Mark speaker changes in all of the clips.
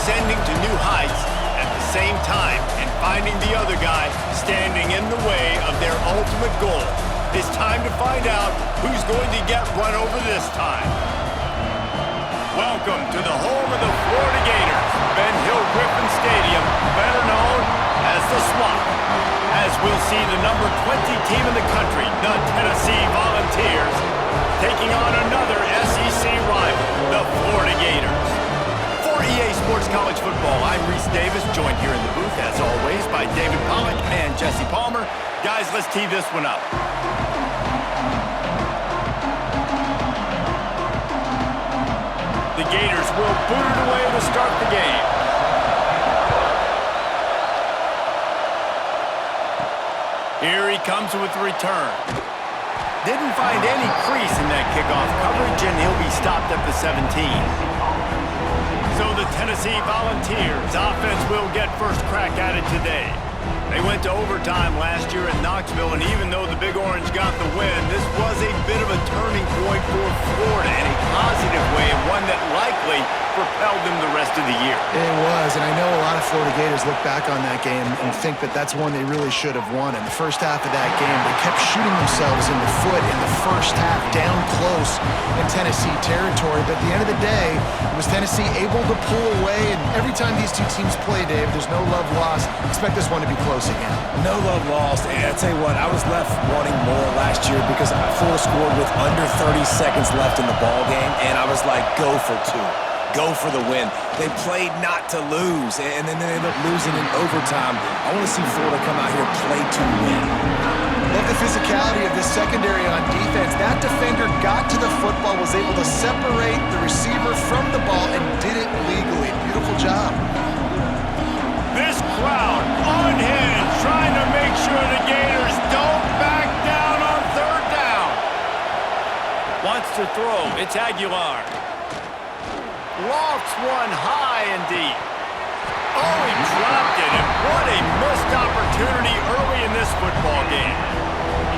Speaker 1: ascending to new heights at the same time and finding the other guy standing in the way of their ultimate goal. It's time to find out who's going to get run over this time. Welcome to the home of the Florida Gators, Ben Hill Griffin Stadium, better known as the Swamp, as we'll see the number 20 team in the country, the Tennessee Volunteers, taking on another SEC rival, the Florida Gators. For EA Sports College Football, I'm Reese Davis, joined here in the booth, as always, by David Pollack and Jesse Palmer. Guys, let's tee this one up. The Gators will boot it away to start the game. Here he comes with the return. Didn't find any crease in that kickoff coverage, and he'll be stopped at the 17. So the Tennessee Volunteers offense will get first crack at it today. They went to overtime last year in Knoxville, and even though the Big Orange got the win, this was a bit of a turning point for Florida in a positive way, and one that likely propelled them the rest of the year.
Speaker 2: It was, and I know a lot of Florida Gators look back on that game and think that that's one they really should have won. In the first half of that game, they kept shooting themselves in the foot in the first half, down close in Tennessee territory. But at the end of the day, it was Tennessee able to pull away, and every time these two teams play, Dave, there's no love lost. Expect this one to be close again.
Speaker 3: No love lost, and I tell you what, I was left wanting more last year because Florida scored with under 30 seconds left in the ball game, and I was like, go for two. Go for the win. They played not to lose, and then they ended up losing in overtime. I want to see Florida come out here and play to win.
Speaker 2: Love the physicality of this secondary on defense. That defender got to the football, was able to separate the receiver from the ball, and did it legally. Beautiful job.
Speaker 1: This crowd unhinged, trying to make sure the Gators don't back down on third down. Wants to throw. It's Aguilar. Lofts one high and deep. Oh, he dropped it, and what a missed opportunity early in this football game.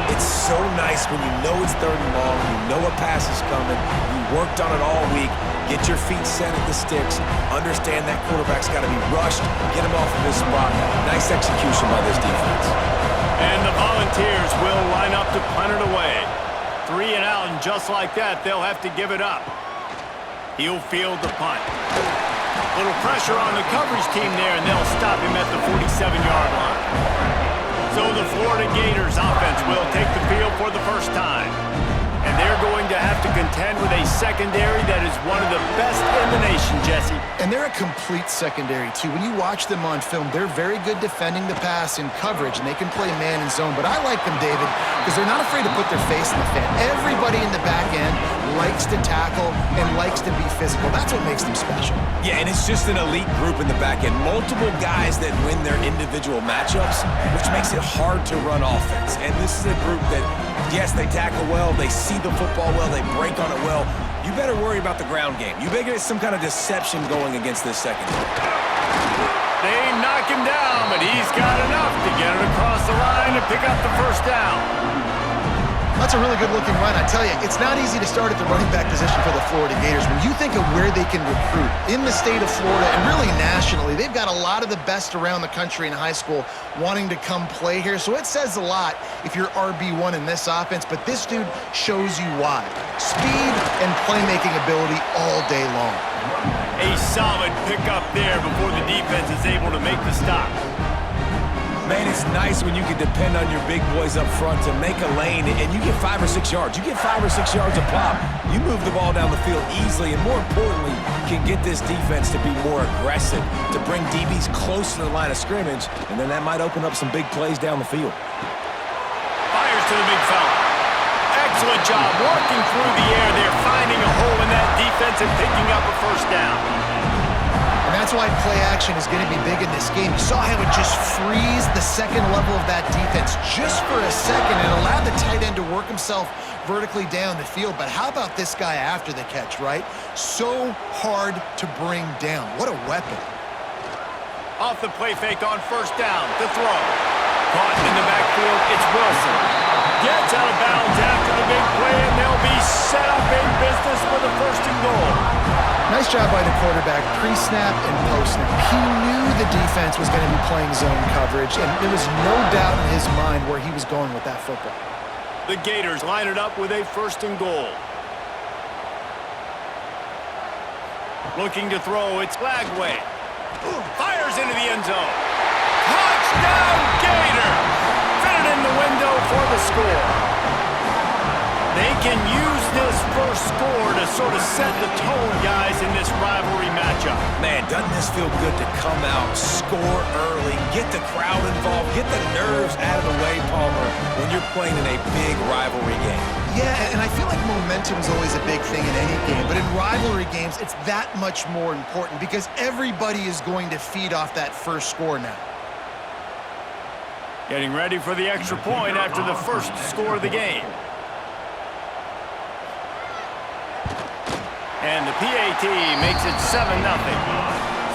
Speaker 3: It's so nice when you know it's third and long, you know a pass is coming, you worked on it all week, get your feet set at the sticks, understand that quarterback's got to be rushed, get him off of his spot. Nice execution by this defense.
Speaker 1: And the Volunteers will line up to punt it away. 3 and out, and just like that, they'll have to give it up. He'll field the punt. Little pressure on the coverage team there, and they'll stop him at the 47-yard line. So the Florida Gators offense will take the field for the first time. And they're going to have to contend with a secondary that is one of the best in the nation, Jesse.
Speaker 2: And they're a complete secondary, too. When you watch them on film, they're very good defending the pass in coverage, and they can play man and zone. But I like them, David, because they're not afraid to put their face in the fan. Everybody in the back end likes to tackle and likes to be physical. That's what makes them special.
Speaker 3: Yeah, and it's just an elite group in the back end. Multiple guys that win their individual matchups, which makes it hard to run offense. And this is a group that, yes, they tackle well, they see the football well, they break on it well. You better worry about the ground game. You better get some kind of deception going against this secondary.
Speaker 1: They knock him down, but he's got enough to get it across the line and pick up the first down.
Speaker 2: That's a really good-looking run. I tell you, it's not easy to start at the running back position for the Florida Gators. When you think of where they can recruit in the state of Florida and really nationally, they've got a lot of the best around the country in high school wanting to come play here. So it says a lot if you're RB1 in this offense, but this dude shows you why. Speed and playmaking ability all day long.
Speaker 1: A solid pickup there before the defense is able to make the stop.
Speaker 3: Man, it's nice when you can depend on your big boys up front to make a lane, and you get 5 or 6 yards. You get 5 or 6 yards a pop. You move the ball down the field easily, and more importantly, can get this defense to be more aggressive, to bring DBs close to the line of scrimmage, and then that might open up some big plays down the field.
Speaker 1: Fires to the big fella. Excellent job working through the air there, finding a hole in that defense and picking up a first down.
Speaker 2: And that's why play action is going to be big in this game. You saw how it just frees the second level of that defense just for a second and allowed the tight end to work himself vertically down the field. But how about this guy after the catch, right? So hard to bring down. What a weapon.
Speaker 1: Off the play fake on first down. The throw. Caught in the backfield. It's Wilson. Gets out of bounds after the big play, and they'll be set up in business for the first and goal.
Speaker 2: Nice job by the quarterback, pre-snap and post-snap. He knew the defense was going to be playing zone coverage, and there was no doubt in his mind where he was going with that football.
Speaker 1: The Gators line it up with a 1st and goal. Looking to throw, it's Lagway. Fires into the end zone. Touchdown, Gators! Fit it in the window for the score. They can use this first score to sort of set the tone, guys, in this rivalry matchup.
Speaker 3: Man, doesn't this feel good to come out, score early, get the crowd involved, get the nerves out of the way, Palmer, when you're playing in a big rivalry game?
Speaker 2: Yeah, and I feel like momentum is always a big thing in any game, but in rivalry games, it's that much more important because everybody is going to feed off that first score now.
Speaker 1: Getting ready for the extra point after the first score of the game. And the PAT makes it 7-0.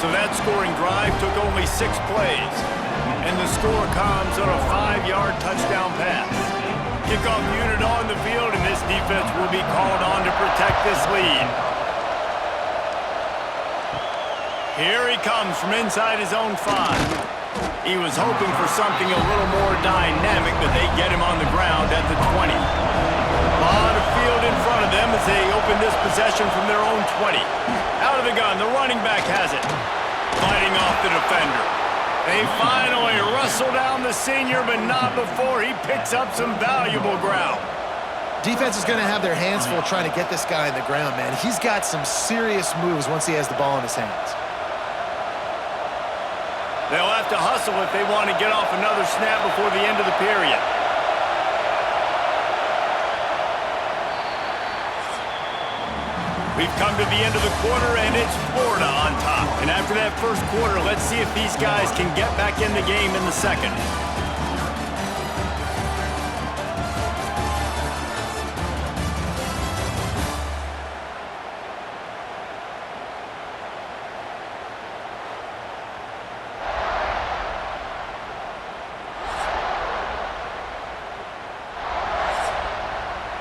Speaker 1: So that scoring drive took only 6 plays. And the score comes on a 5-yard touchdown pass. Kickoff unit on the field, and this defense will be called on to protect this lead. Here he comes from inside his own 5. He was hoping for something a little more dynamic, but they get him on the ground at the 20. A lot of field in front of them as they open this possession from their own 20. Out of the gun, the running back has it. Fighting off the defender. They finally wrestle down the senior, but not before he picks up some valuable ground.
Speaker 2: Defense is going to have their hands full trying to get this guy on the ground, man. He's got some serious moves once he has the ball in his hands.
Speaker 1: They'll have to hustle if they want to get off another snap before the end of the period. We've come to the end of the quarter, and it's Florida on top. And after that first quarter, let's see if these guys can get back in the game in the second.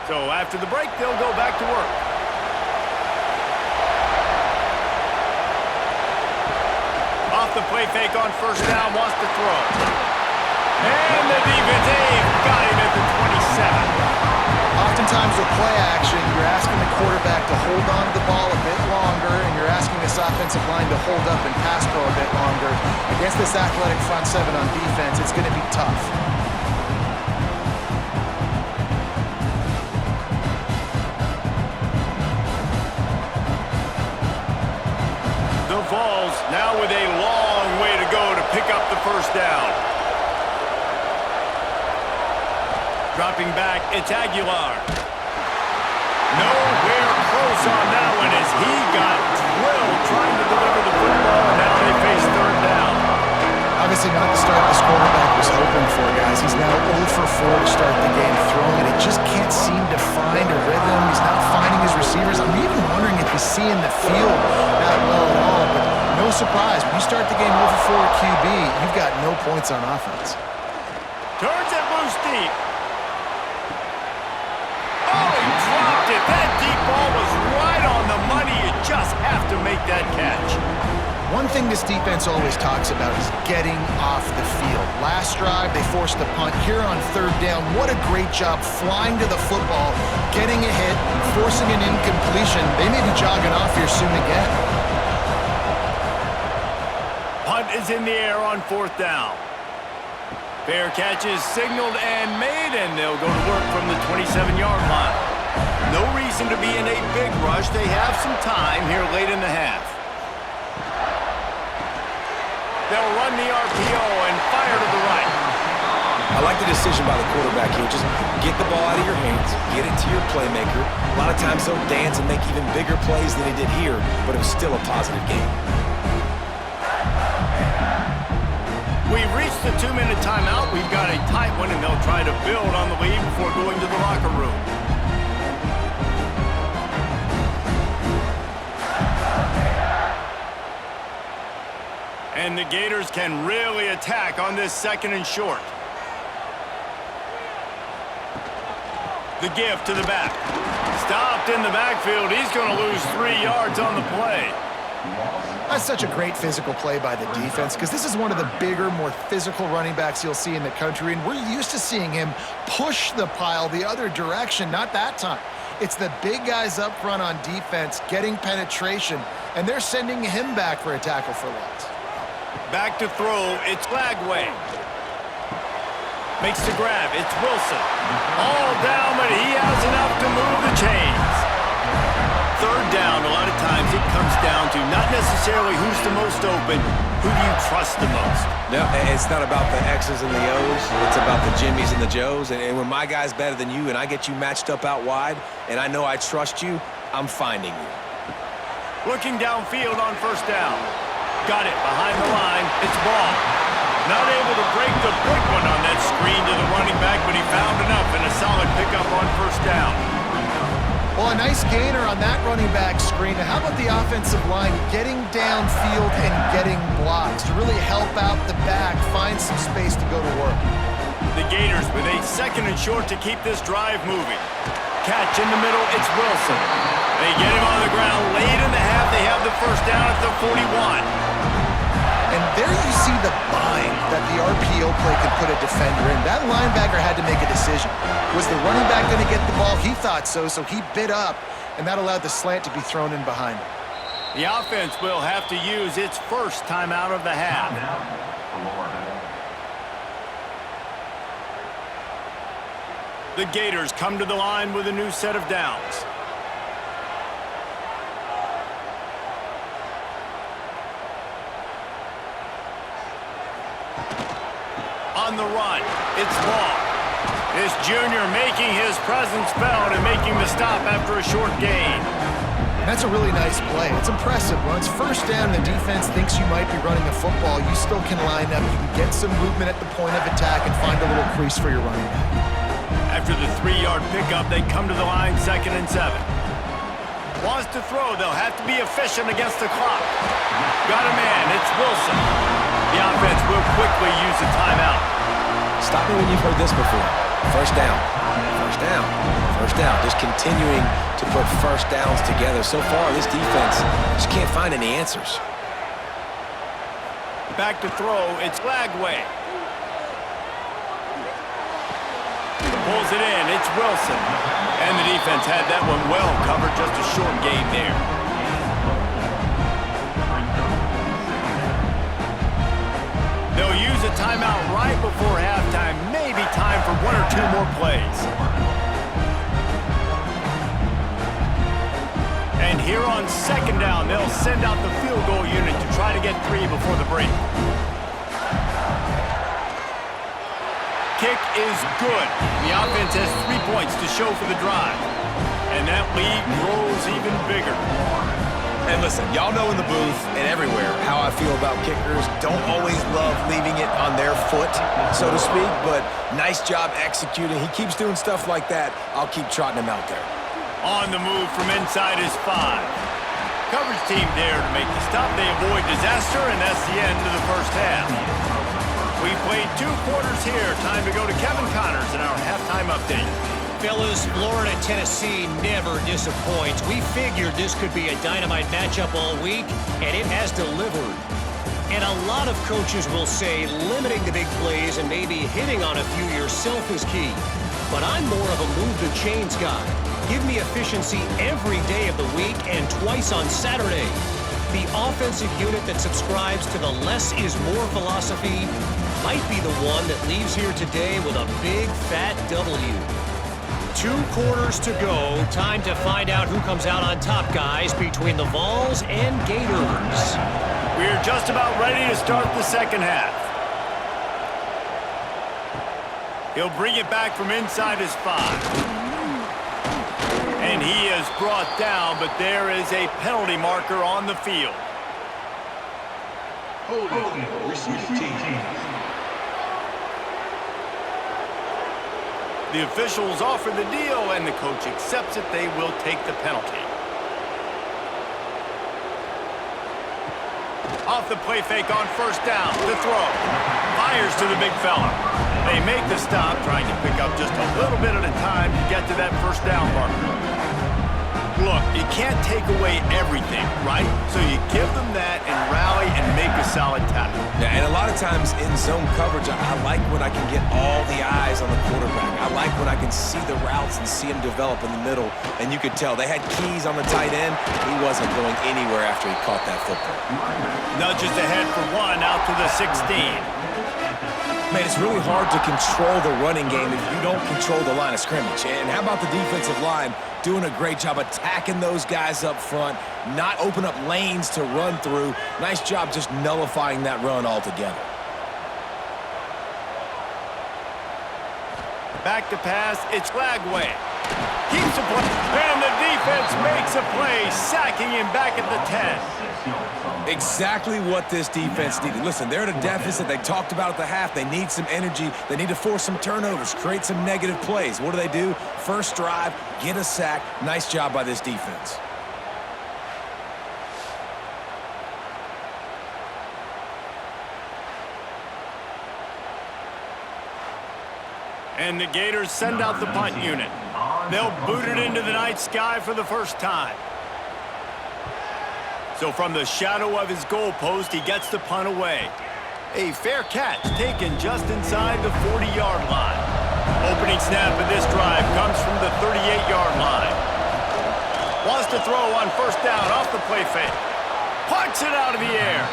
Speaker 1: So after the break, they'll go back to work. Off the play fake on first down, wants to throw. And the defense, got him at the 27.
Speaker 2: Oftentimes with play action, you're asking the quarterback to hold on to the ball a bit longer, and you're asking this offensive line to hold up and pass pro a bit longer. Against this athletic front 7 on defense, it's going to be tough.
Speaker 1: The Vols now with a long way to go to pick up the first down. Dropping back, it's Aguilar. Nowhere close on that one as he got drilled trying to deliver the football, and now they face third down.
Speaker 2: Obviously not the start this quarterback was hoping for, guys. He's now 0 for 4 to start the game throwing it. He just can't seem to find a rhythm. He's not finding his receivers. I'm even wondering if he's seeing the field that well at all. But no surprise, when you start the game 0 for 4 QB, you've got no points on offense.
Speaker 1: Turns it loose deep. Oh, he dropped it. That deep ball was right on the money. You just have to make that catch.
Speaker 2: One thing this defense always talks about is getting off the field. Last drive, they forced the punt. Here on third down, what a great job flying to the football, getting a hit, forcing an incompletion. They may be jogging off here soon again.
Speaker 1: Punt is in the air on fourth down. Fair catch is signaled and made, and they'll go to work from the 27-yard line. No reason to be in a big rush. They have some time here late in the half. They'll run the RPO and fire to the right.
Speaker 3: I like the decision by the quarterback here. Just get the ball out of your hands, get it to your playmaker. A lot of times they'll dance and make even bigger plays than he did here, but it was still a positive game.
Speaker 1: We've reached the 2-minute timeout. We've got a tight one, and they'll try to build on the lead before going to the locker room. And the Gators can really attack on this second and short. The give to the back. stopped in the backfield. He's going to lose 3 yards on the play.
Speaker 2: That's such a great physical play by the defense because this is one of the bigger, more physical running backs you'll see in the country, and we're used to seeing him push the pile the other direction. Not that time. It's the big guys up front on defense getting penetration, and they're sending him back for a tackle for loss.
Speaker 1: Back to throw, it's Lagway. Makes the grab, it's Wilson. All down, but he has enough to move the chains. Third down, a lot of times it comes down to not necessarily who's the most open, who do you trust the most?
Speaker 3: No, it's not about the X's and the O's. It's about the Jimmies and the Joes. And when my guy's better than you and I get you matched up out wide and I know I trust you, I'm finding you.
Speaker 1: Looking downfield on first down. Got it behind the line. It's Ball. Not able to break the big one on that screen to the running back, but he found enough and a solid pickup on first down.
Speaker 2: Well, a nice gainer on that running back screen. Now, how about the offensive line getting downfield and getting blocks to really help out the back, find some space to go to work?
Speaker 1: The Gators with a 2nd and short to keep this drive moving. Catch in the middle, it's Wilson. They get him on the ground late in the half. They have the first down at the 41.
Speaker 2: And there you see the bind that the RPO play could put a defender in. That linebacker had to make a decision. Was the running back going to get the ball? He thought so he bit up, and that allowed the slant to be thrown in behind him.
Speaker 1: The offense will have to use its first timeout of the half. The Gators come to the line with a new set of downs. On the run, it's Ball. This junior making his presence felt and making the stop after a short gain.
Speaker 2: And that's a really nice play. It's impressive. When it's first down and the defense thinks you might be running a football, you still can line up. You can get some movement at the point of attack and find a little crease for your running back.
Speaker 1: After the 3-yard pickup, they come to the line 2nd and 7. Wants to throw. They'll have to be efficient against the clock. Got a man. It's Wilson. The offense will quickly use a timeout.
Speaker 3: Stop me when you've heard this before. First down. First down. First down. Just continuing to put first downs together. So far, this defense just can't find any answers.
Speaker 1: Back to throw. It's Lagway. Pulls it in. It's Wilson. And the defense had that one well covered. Just a short gain there. They'll use a timeout right before halftime. Maybe time for 1 or 2 more plays. And here on 2nd down, they'll send out the field goal unit to try to get 3 before the break. Kick is good. The offense has 3 points to show for the drive. And that lead grows even bigger.
Speaker 3: And listen, y'all know in the booth and everywhere how I feel about kickers. Don't always love leaving it on their foot, so to speak, but nice job executing. He keeps doing stuff like that. I'll keep trotting him out there.
Speaker 1: On the move from inside is 5. Coverage team there to make the stop. They avoid disaster, and that's the end of the first half. We played 2 quarters here. Time to go to Kevin Connors in our halftime update.
Speaker 4: Fellas, Florida-Tennessee never disappoints. We figured this could be a dynamite matchup all week, and it has delivered. And a lot of coaches will say limiting the big plays and maybe hitting on a few yourself is key. But I'm more of a move-the-chains guy. Give me efficiency every day of the week and twice on Saturday. The offensive unit that subscribes to the less is more philosophy might be the one that leaves here today with a big, fat W. 2 quarters to go. Time to find out who comes out on top, guys, between the Vols and Gators.
Speaker 1: We're just about ready to start the second half. He'll bring it back from inside his 5. And he is brought down, but there is a penalty marker on the field. The officials offer the deal, and the coach accepts it. They will take the penalty. Off the play fake on first down. The throw. Fires to the big fella. They make the stop, trying to pick up just a little bit at a time to get to that first down marker. Look, you can't take away everything, right? So you give them that and rally and make a solid tackle.
Speaker 3: Yeah, and a lot of times in zone coverage, I like when I can get all the eyes on the quarterback. I like when I can see the routes and see them develop in the middle. And you could tell they had keys on the tight end. He wasn't going anywhere after he caught that football.
Speaker 1: Nudges ahead for one out to the 16.
Speaker 3: Man, it's really hard to control the running game if you don't control the line of scrimmage. And how about the defensive line doing a great job attacking those guys up front, not open up lanes to run through. Nice job just nullifying that run altogether.
Speaker 1: Back to pass, it's Lagway. Keeps the play, and the defense makes a play, sacking him back at the 10.
Speaker 3: Exactly what this defense needed. Listen, they're at a deficit. They talked about at the half. They need some energy. They need to force some turnovers, create some negative plays. What do? First drive, get a sack. Nice job by this defense.
Speaker 1: And the Gators send out the punt unit. They'll boot it into the night sky for the first time. So from the shadow of his goalpost, he gets the punt away. A fair catch taken just inside the 40-yard line. Opening snap of this drive comes from the 38-yard line. Wants to throw on first down off the play fake. Punts it out of the air.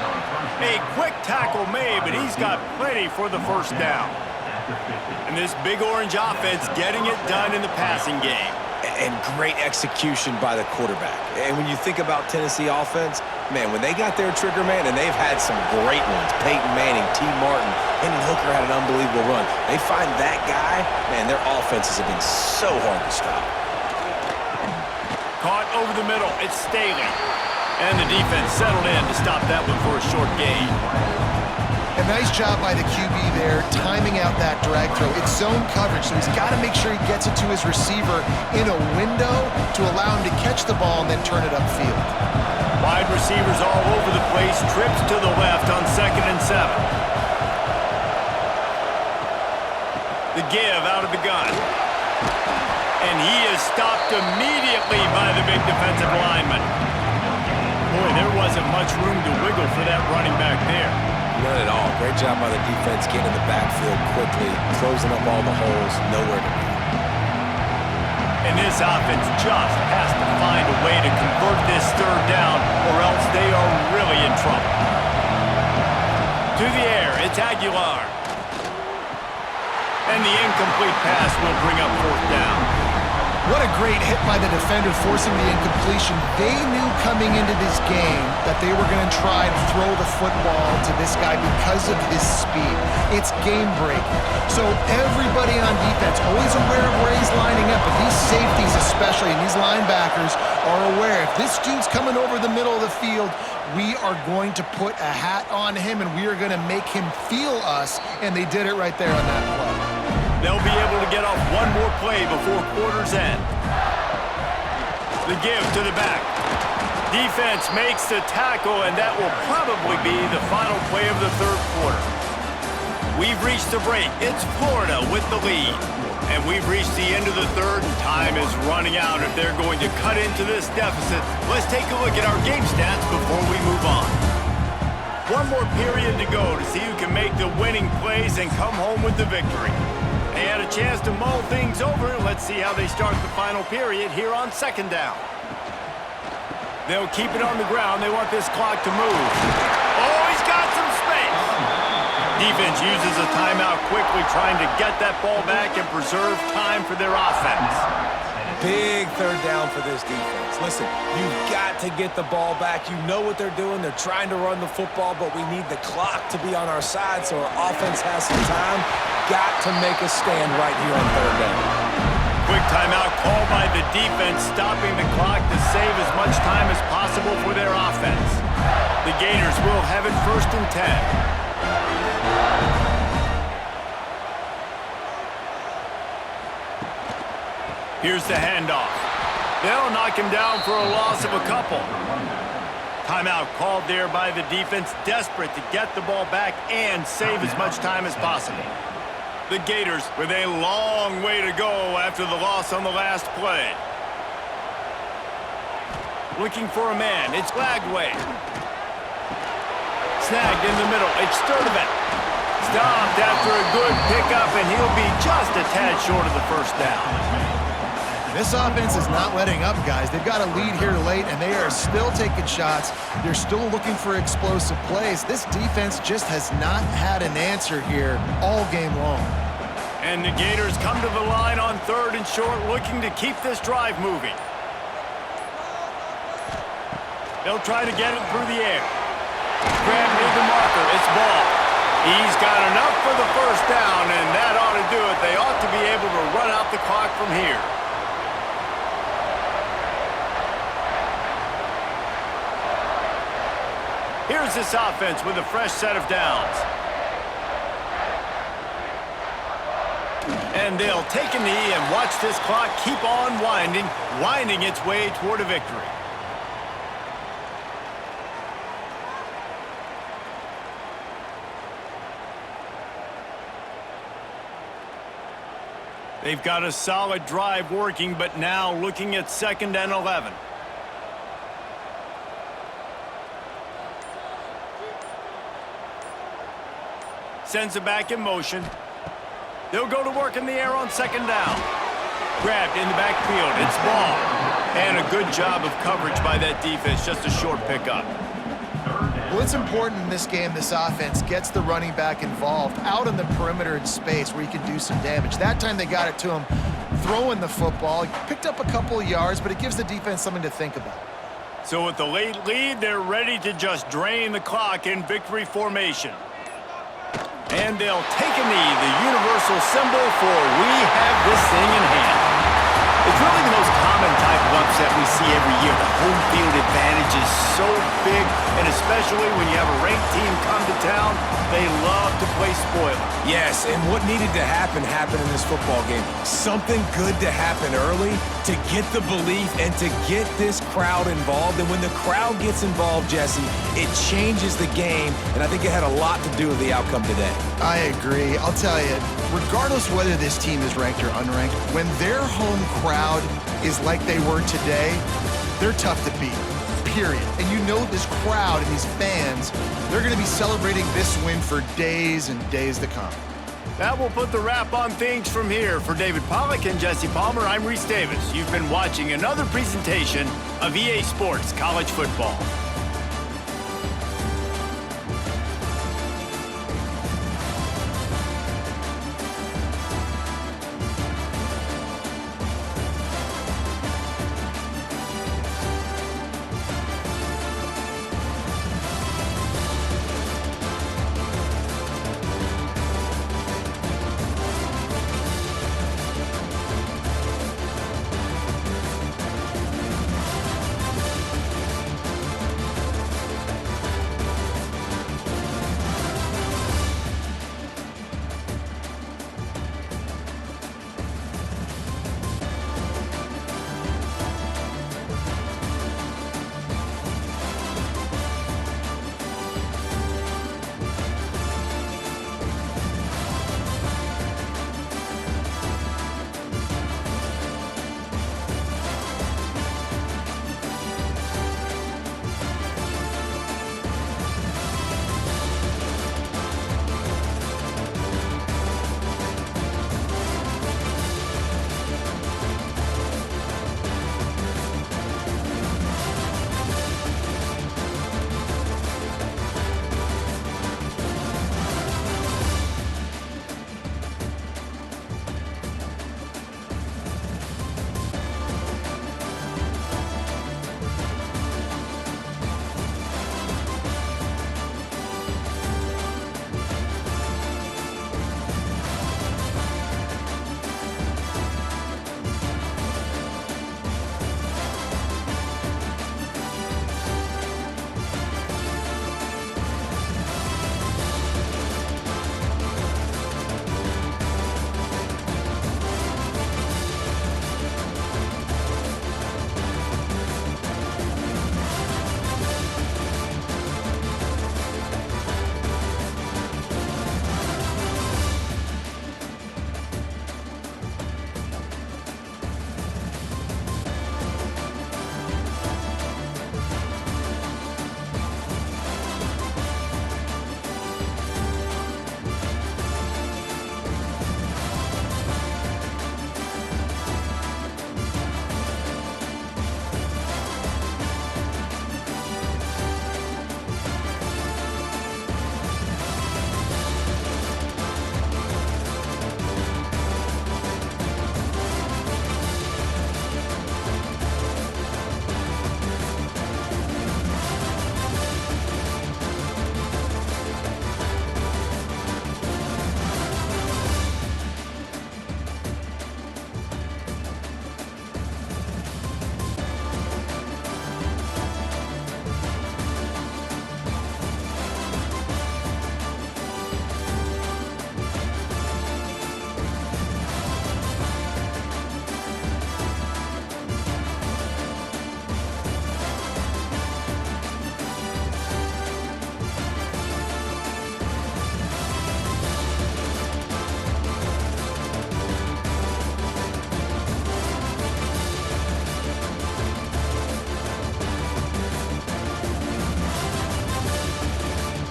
Speaker 1: A quick tackle made, but he's got plenty for the first down. And this Big Orange offense getting it done in the passing game.
Speaker 3: And great execution by the quarterback. And when you think about Tennessee offense, man, when they got their trigger man, and they've had some great ones, Peyton Manning, T. Martin, Hendon Hooker had an unbelievable run. They find that guy, man, their offenses have been so hard to stop.
Speaker 1: Caught over the middle, it's Staley. And the defense settled in to stop that one for a short gain.
Speaker 2: A nice job by the QB there, timing out that drag throw. It's zone coverage, so he's got to make sure he gets it to his receiver in a window to allow him to catch the ball and then turn it upfield.
Speaker 1: Wide receivers all over the place, trips to the left on 2nd and 7. The give out of the gun. And he is stopped immediately by the big defensive lineman. Boy, there wasn't much room to wiggle for that running back there.
Speaker 3: None at all. Great job by the defense getting in the backfield quickly, closing up all the holes, nowhere to be.
Speaker 1: And this offense just has to find a way to convert this third down, or else they are really in trouble. To the air, it's Aguilar. And the incomplete pass will bring up fourth down.
Speaker 2: What a great hit by the defender forcing the incompletion. They knew coming into this game that they were going to try to throw the football to this guy because of his speed. It's game-breaking. So everybody on defense always aware of where he's lining up, but these safeties especially and these linebackers are aware. If this dude's coming over the middle of the field, we are going to put a hat on him and we are going to make him feel us, and they did it right there on that play.
Speaker 1: They'll be able to get off one more play before quarter's end. The give to the back. Defense makes the tackle, and that will probably be the final play of the third quarter. We've reached the break. It's Florida with the lead. And we've reached the end of the third, and time is running out. If they're going to cut into this deficit, let's take a look at our game stats before we move on. One more period to go to see who can make the winning plays and come home with the victory. They had a chance to mull things over. Let's see how they start the final period here on 2nd down. They'll keep it on the ground. They want this clock to move. Oh, he's got some space. Defense uses a timeout quickly, trying to get that ball back and preserve time for their offense.
Speaker 3: Big third down for this defense. Listen, you've got to get the ball back. You know what they're doing. They're trying to run the football, but we need the clock to be on our side so our offense has some time. Got to make a stand right here on third down.
Speaker 1: Quick timeout called by the defense, stopping the clock to save as much time as possible for their offense. The Gators will have it 1st and 10. Here's the handoff. They'll knock him down for a loss of a couple. Timeout called there by the defense, desperate to get the ball back and save as much time as possible. The Gators with a long way to go after the loss on the last play. looking for a man. It's Lagway. Snagged in the middle. It's Sturdivant. Stopped after a good pickup, and he'll be just a tad short of the first down.
Speaker 2: This offense is not letting up, guys. They've got a lead here late, and they are still taking shots. They're still looking for explosive plays. This defense just has not had an answer here all game long.
Speaker 1: And the Gators come to the line on 3rd and short, looking to keep this drive moving. They'll try to get it through the air. Grab near the marker. It's Ball. He's got enough for the first down, and that ought to do it. They ought to be able to run out the clock from here. Here's this offense with a fresh set of downs. And they'll take a knee and watch this clock keep on winding its way toward a victory. They've got a solid drive working, but now looking at 2nd and 11. Sends it back in motion. They'll go to work in the air on 2nd down. Grabbed in the backfield. It's Ball. And a good job of coverage by that defense. Just a short pickup.
Speaker 2: Well, it's important in this game this offense gets the running back involved out on the perimeter in space where he can do some damage. That time they got it to him throwing the football. He picked up a couple of yards, but it gives the defense something to think about.
Speaker 1: So with the late lead, they're ready to just drain the clock in victory formation. And they'll take a knee, the universal symbol for we have this thing in hand. It's really the most common type of upset we see every year. The home field advantage is so big, and especially when you have a ranked team come to town, they love to play spoiler.
Speaker 3: Yes, and what needed to happen happened in this football game. Something good to happen early to get the belief and to get this crowd involved. And when the crowd gets involved, Jesse, it changes the game, and I think it had a lot to do with the outcome today.
Speaker 2: I agree. I'll tell you, regardless whether this team is ranked or unranked, when their home crowd is like they were today, they're tough to beat, period. And you know this crowd and these fans, they're going to be celebrating this win for days and days to come.
Speaker 1: That will put the wrap on things from here. For David Pollack and Jesse Palmer, I'm Reese Davis. You've been watching another presentation of EA Sports College Football.